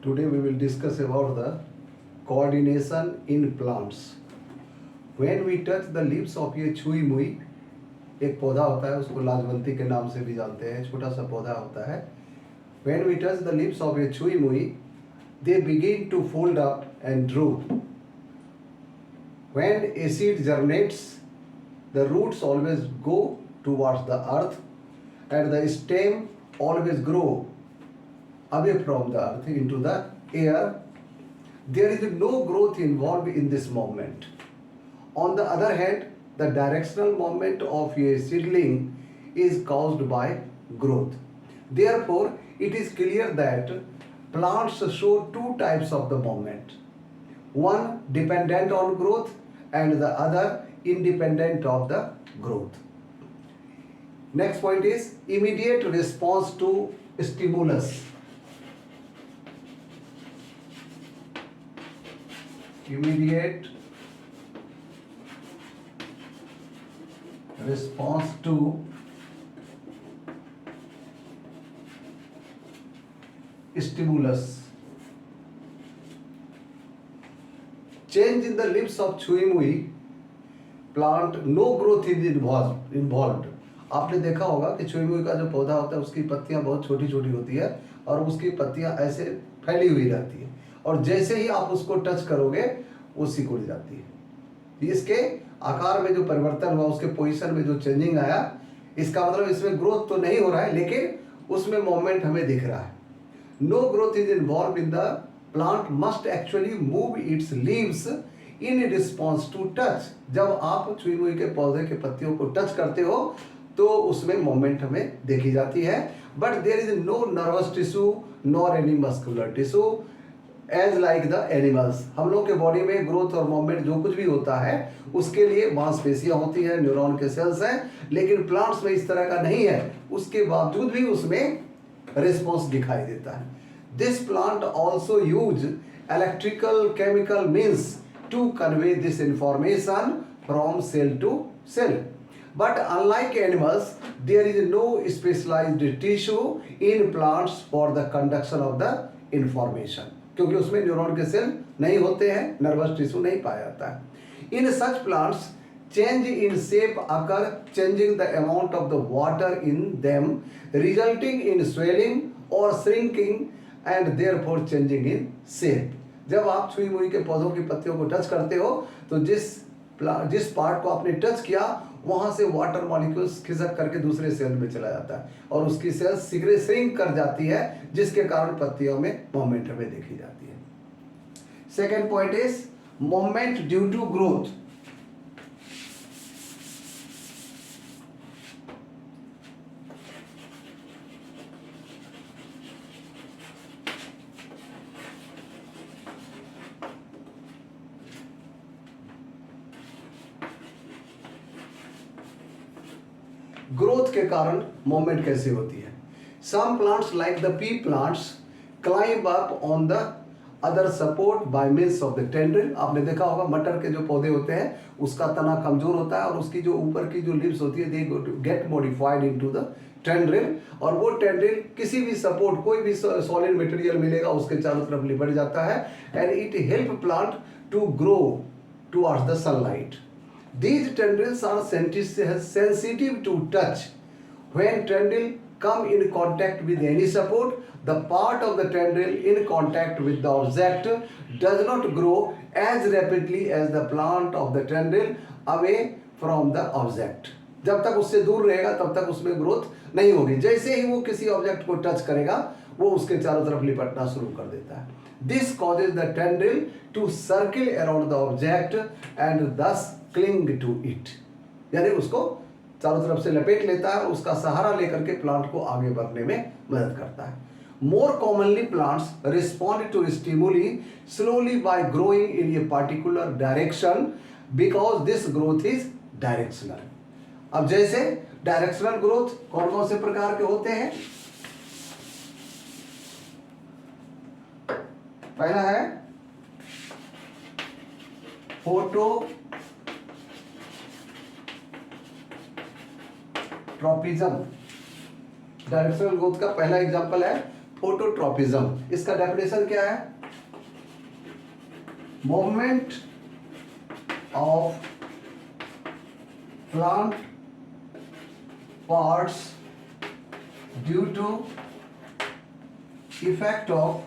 Today we will discuss about the coordination in plants. When we touch the leaves of ये छुई मुई, एक पौधा होता है, उसको लाजवंती के नाम से भी जानते हैं, छोटा सा पौधा होता है. When we touch the leaves of ये छुई मुई, they begin to fold up and droop. When a seed germinates, the roots always go towards the earth and the stem always grow away from the earth into the air. There is no growth involved in this movement. On the other hand, the directional movement of a seedling is caused by growth. Therefore, it is clear that plants show two types of the movement. One dependent on growth and the other independent of the growth. Next point is immediate response to stimulus. Immediate response to stimulus. Change in the leaves of छुई मुई plant, no growth is involved. आपने देखा होगा कि छुई मुई का जो पौधा होता है उसकी पत्तियां बहुत छोटी छोटी होती है और उसकी पत्तियां ऐसे फैली हुई रहती है और जैसे ही आप उसको टच करोगे वो सिकुड़ जाती है. इसके आकार में जो परिवर्तन हुआ, उसके पोजीशन में जो चेंजिंग आया, इसका मतलब इसमें ग्रोथ तो नहीं हो रहा है लेकिन उसमें मूवमेंट हमें दिख रहा है. No growth is involve in the plant must actually move its leaves in response to touch. जब आप छुई मुई के पौधे के पत्तियों को टच करते हो तो उसमें मूवमेंट हमें देखी जाती है. But there is no nervous tissue nor any muscular tissue as like the animals. हम लोग के बॉडी में ग्रोथ और मूवमेंट जो कुछ भी होता है उसके लिए मांसपेशियां होती है, न्यूरॉन के सेल्स हैं, लेकिन प्लांट्स में इस तरह का नहीं है. उसके बावजूद भी उसमें रिस्पॉन्स दिखाई देता है. This plant also use electrical chemical means to convey this information from cell to cell. But unlike animals, there is no specialized tissue in plants for the conduction of the information. क्योंकि उसमें neuron के cell नहीं होते हैं, nervous tissue नहीं पाया जाता है. In such plants, change in shape occur, changing the amount of the water in them, resulting in swelling or shrinking and therefore changing in shape. जब आप छुई मुई के पौधों की पत्तियों को टच करते हो तो जिस पार्ट को आपने टच किया वहां से वाटर मॉलिक्यूल्स खिसक करके दूसरे सेल में चला जाता है और उसकी सेल शीघ्र श्रिंक कर जाती है, जिसके कारण पत्तियों में मूवमेंट हमें देखी जाती है. Second point is movement due to growth. Growth के कारण मूवमेंट कैसे होती है. Some plants like the pea plants climb up on the other support by means of the tendril. आपने देखा होगा मटर के जो पौधे होते हैं उसका तना कमजोर होता है और उसकी जो ऊपर की जो लीव्स होती है they get modified into the tendril और वो टेंड्रिल किसी भी सपोर्ट, कोई भी सॉलिड मटेरियल मिलेगा उसके चारों तरफ लिपट जाता है and it help plant to grow towards the sunlight. These tendrils are sensitive to touch. When tendril come in contact with any support, the part of the tendril in contact with the object does not grow as rapidly as the plant of the tendril away from the object. जब तक उससे दूर रहेगा तब तक उसमें growth नहीं होगी. जैसे ही वो किसी ऑब्जेक्ट को टच करेगा वो उसके चारों तरफ लिपटना शुरू कर देता है. This causes the tendril to circle around the object and thus cling to it. यानी उसको चारों तरफ से लपेट लेता है, उसका सहारा लेकर के प्लांट को आगे बढ़ने में मदद करता है. More commonly plants respond to stimuli slowly by growing in a particular direction because this growth is directional. अब जैसे डायरेक्शनल ग्रोथ कौन कौन से प्रकार के होते हैं. पहला है फोटो ट्रॉपिज्म. डायरेक्शनल ग्रोथ का पहला एग्जांपल है फोटोट्रॉपिज्म। इसका डेफिनेशन क्या है? Movement of plant parts due to effect of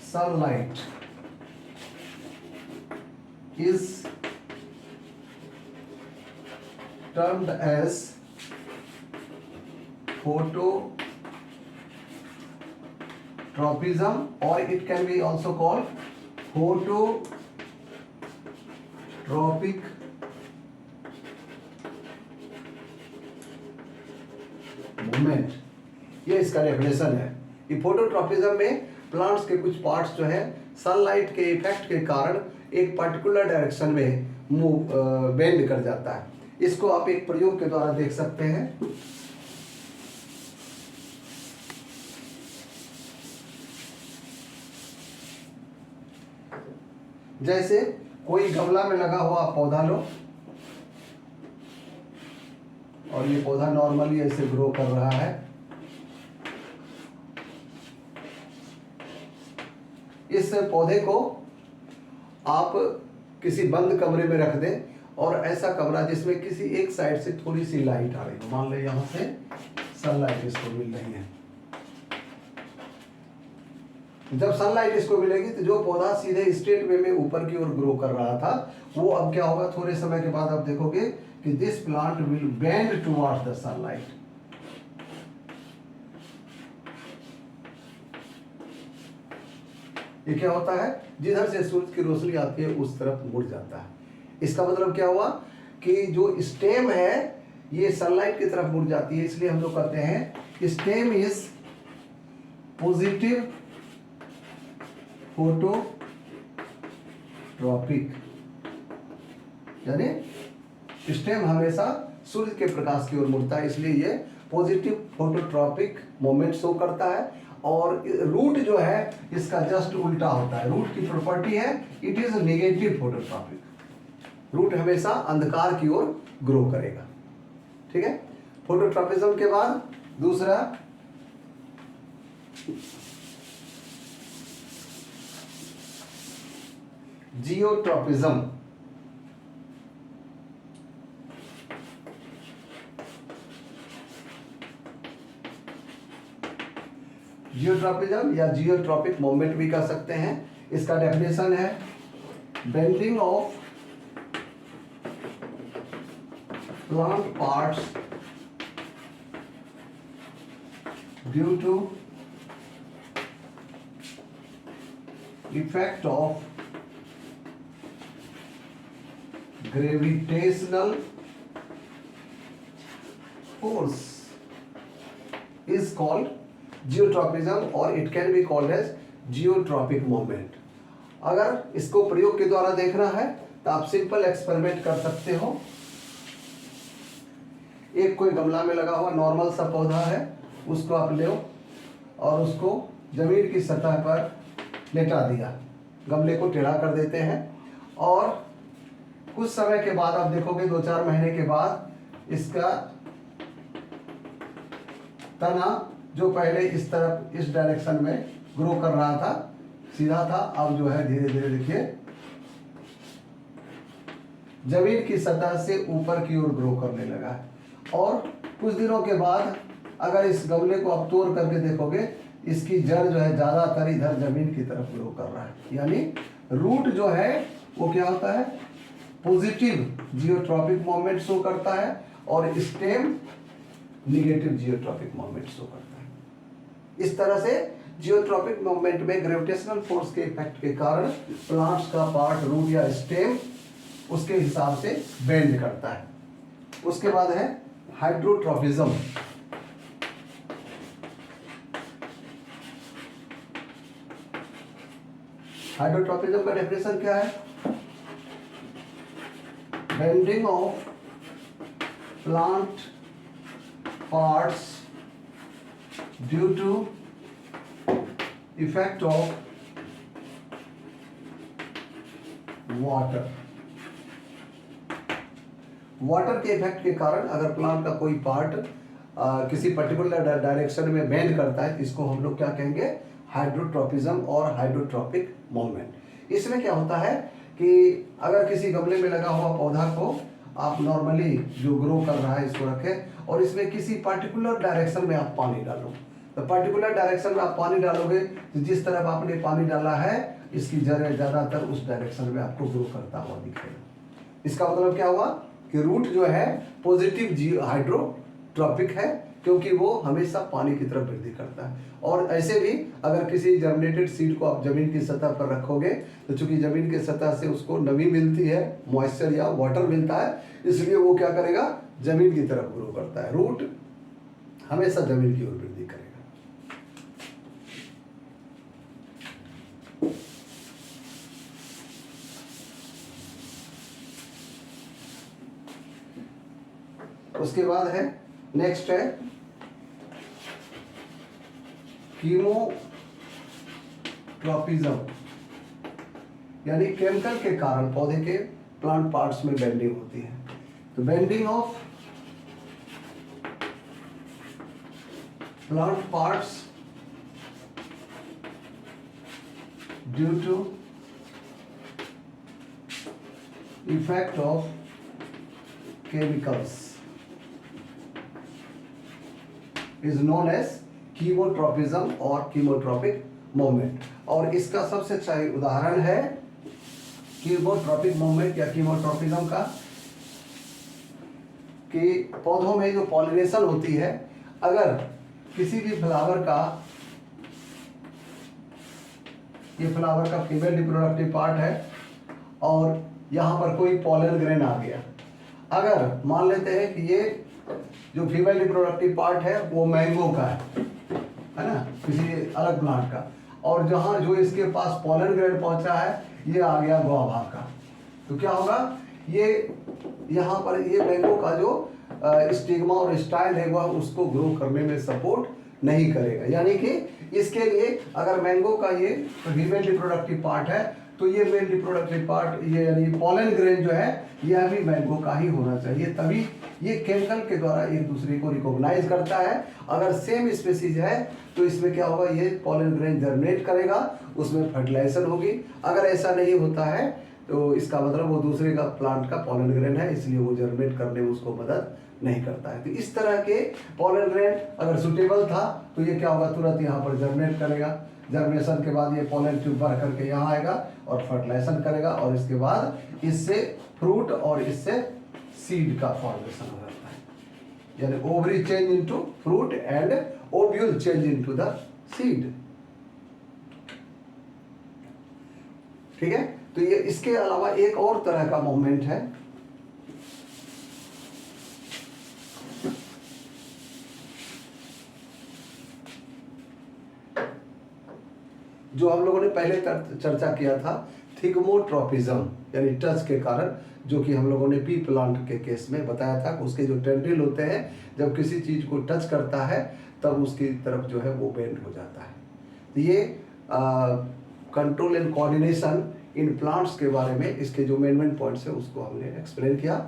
sunlight is termed as phototropism, or it can be also called phototropic movement. ये इसका डेफिनेशन है। ये फोटोट्रॉपिज्म में प्लांट्स के कुछ पार्ट्स जो है सनलाइट के इफेक्ट के कारण एक पर्टिकुलर डायरेक्शन में मूव बेंड कर जाता है। इसको आप एक प्रयोग के द्वारा देख सकते हैं। जैसे कोई गमला में लगा हुआ पौधा लो और ये पौधा नॉर्मली ऐसे ग्रो कर रहा है। इस पौधे को आप किसी बंद कमरे में रख दें और ऐसा कमरा जिसमें किसी एक साइड से थोड़ी सी लाइट आ रही है, मान लो यहां से सनलाइट इसको मिल रही है। जब सनलाइट इसको मिलेगी तो जो पौधा सीधे स्ट्रेट वे में ऊपर की ओर ग्रो कर रहा था वो अब क्या होगा, थोड़े समय के बाद आप देखोगे कि this plant will bend towards the sunlight. ये क्या होता है, जिधर से सूरज की रोशनी आती है उस तरफ मुड़ जाता है। इसका मतलब क्या हुआ कि जो स्टेम है ये सनलाइट की तरफ मुड़ जाती है, इसलिए हम लोग कहते हैं स्टेम इज पॉजिटिव फोटोट्रॉपिक, यानी स्टेम हमेशा सूर्य के प्रकाश की ओर मुड़ता है, इसलिए ये पॉजिटिव फोटोट्रॉपिक मोमेंट शो करता है। और रूट जो है इसका जस्ट उल्टा होता है। रूट की प्रॉपर्टी है it is negative phototropic. Root हमेशा अंधकार की ओर ग्रो करेगा। ठीक है। फोटोट्रॉपिज्म के बाद दूसरा जियोट्रॉपिज्म। जियोट्रॉपिज्म या जियोट्रॉपिक मूवमेंट भी कह सकते हैं। इसका डेफिनेशन है bending of plant parts due to effect of gravitational force is called geotropism or it can be called as geotropic movement। अगर इसको प्रयोग के द्वारा देखना है तो आप सिंपल एक्सपेरिमेंट कर सकते हो। एक कोई गमला में लगा हुआ नॉर्मल सा पौधा है, उसको आप ले और उसको जमीन की सतह पर लेटा दिया, गमले को टेढ़ा कर देते हैं और कुछ समय के बाद आप देखोगे 2-4 महीने के बाद इसका तना जो पहले इस तरफ इस डायरेक्शन में ग्रो कर रहा था, सीधा था, अब जो है धीरे धीरे देखिए जमीन की सतह से ऊपर की ओर ग्रो करने लगा है। और कुछ दिनों के बाद अगर इस गमले को आप तोड़ करके देखोगे इसकी जड़ जो है ज्यादातर इधर जमीन की तरफ ग्रो कर रहा है, यानी रूट जो है वो क्या होता है, पॉजिटिव जियोट्रॉपिक मूवमेंट शो करता है और stem negative geotropic movement show करता है। इस तरह से जियोट्रॉपिक मूवमेंट में ग्रेविटेशनल फोर्स के इफेक्ट के कारण प्लांट्स का पार्ट रूट या स्टेम उसके हिसाब से बेंड करता है। उसके बाद है हाइड्रोट्रॉपिज्म। हाइड्रोट्रॉपिज्म का डेफिनेशन क्या है, bending of plant parts due to effect of water. Water के इफेक्ट के कारण अगर प्लांट का कोई पार्ट किसी पर्टिकुलर डायरेक्शन में बेंड करता है, इसको हम लोग क्या कहेंगे, हाइड्रोट्रोपिज्म और हाइड्रोट्रोपिक मूवमेंट। इसमें क्या होता है कि अगर किसी गमले में लगा हुआ पौधा को आप नॉर्मली जो ग्रो कर रहा है इसको रखें और इसमें किसी पर्टिकुलर डायरेक्शन में आप पानी डालो, तो पर्टिकुलर डायरेक्शन में आप पानी डालोगे तो जिस तरफ आपने पानी डाला है इसकी जड़ ज़्यादातर उस डायरेक्शन में आपको ग्रो करता हुआ दिखेगा। इसका मतलब क्या हुआ कि रूट जो है पॉजिटिव हाइड्रोट्रॉपिक है, क्योंकि वो हमेशा पानी की तरफ वृद्धि करता है। और ऐसे भी अगर किसी जर्मिनेटेड सीड को आप जमीन की सतह पर रखोगे तो चूंकि जमीन की सतह से उसको नमी मिलती है, मॉइस्चर या वाटर मिलता है, इसलिए वो क्या करेगा, जमीन की तरफ ग्रो करता है। रूट हमेशा जमीन की ओर वृद्धि करेगा। उसके बाद है, नेक्स्ट है कीमोट्रॉपिज्म, यानी केमिकल के कारण पौधे के प्लांट पार्ट्स में बेंडिंग होती है। तो bending of plant parts due to effect of chemicals is known as chemotropism और कीमोट्रॉपिक मूवमेंट। और इसका सबसे अच्छा उदाहरण है कीमोट्रॉपिक मूवमेंट या कीमोट्रॉपिज्म का, कि पौधों में जो पॉलिनेशन होती है, अगर किसी भी फ्लावर का, ये फ्लावर का फीमेल रिप्रोडक्टिव पार्ट है और यहाँ पर कोई पॉलन ग्रेन आ गया, अगर मान लेते हैं कि ये जो फीमेल रिप्रोडक्टिव पार्ट है वो मैंगो का है ना, किसी अलग प्लांट का, और जहाँ जो इसके पास पॉलन ग्रेन पहुंचा है ये आ गया गुआवा का, तो क्या होगा, ये यहाँ पर ये मैंगो का जो स्टिग्मा और स्टाइल है वह उसको ग्रो करने में सपोर्ट नहीं करेगा। यानी कि इसके लिए अगर मैंगो का ये फीमेल रिप्रोडक्टिव पार्ट है तो ये मेल रिप्रोडक्टिव पार्ट, ये यानी पॉलन ग्रेन जो है यह भी मैंगो का ही होना चाहिए, तभी ये केमिकल के द्वारा एक दूसरे को रिकॉग्नाइज करता है। अगर सेम स्पीसीज है तो इसमें क्या होगा, ये पॉलन ग्रेन जर्मिनेट करेगा, उसमें फर्टिलाइजेशन होगी। अगर ऐसा नहीं होता है तो इसका मतलब वो दूसरे का प्लांट का पॉलन ग्रेन है, इसलिए वो जर्मिनेट करने में उसको मदद नहीं करता है। तो इस तरह के पॉलन ग्रेन अगर सुटेबल था तो ये क्या होगा, तुरंत यहाँ पर जर्मिनेट करेगा, जर्मिनेशन के बाद ये पॉलन ट्यूब भर करके यहाँ आएगा और फर्टिलाइजेशन करेगा, और इसके बाद इससे फ्रूट और इससे सीड का फॉर्मेशन हो जाता है, यानी ovary change into fruit and ovule change into the seed. ठीक है, तो ये इसके अलावा एक और तरह का मूवमेंट है जो हम लोगों ने पहले चर्चा किया था, थिग्मोट्रॉपिज्म, यानी टच के कारण, जो कि हम लोगों ने पी प्लांट के केस में बताया था कि उसके जो टेंड्रिल होते हैं जब किसी चीज को टच करता है तब उसकी तरफ जो है वो बेंड हो जाता है। तो ये control and coordination in plants के बारे में इसके जो मेन पॉइंट्स है उसको हमने एक्सप्लेन किया।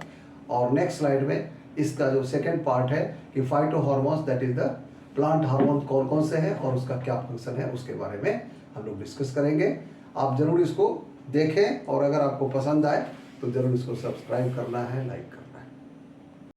और नेक्स्ट स्लाइड में इसका जो सेकेंड पार्ट है कि phyto hormones, that is the plant hormone कौन कौन से हैं और उसका क्या फंक्शन है, उसके बारे में हम लोग डिस्कस करेंगे। आप जरूर इसको देखें और अगर आपको पसंद आए तो जरूर इसको सब्सक्राइब करना है, लाइक करना है।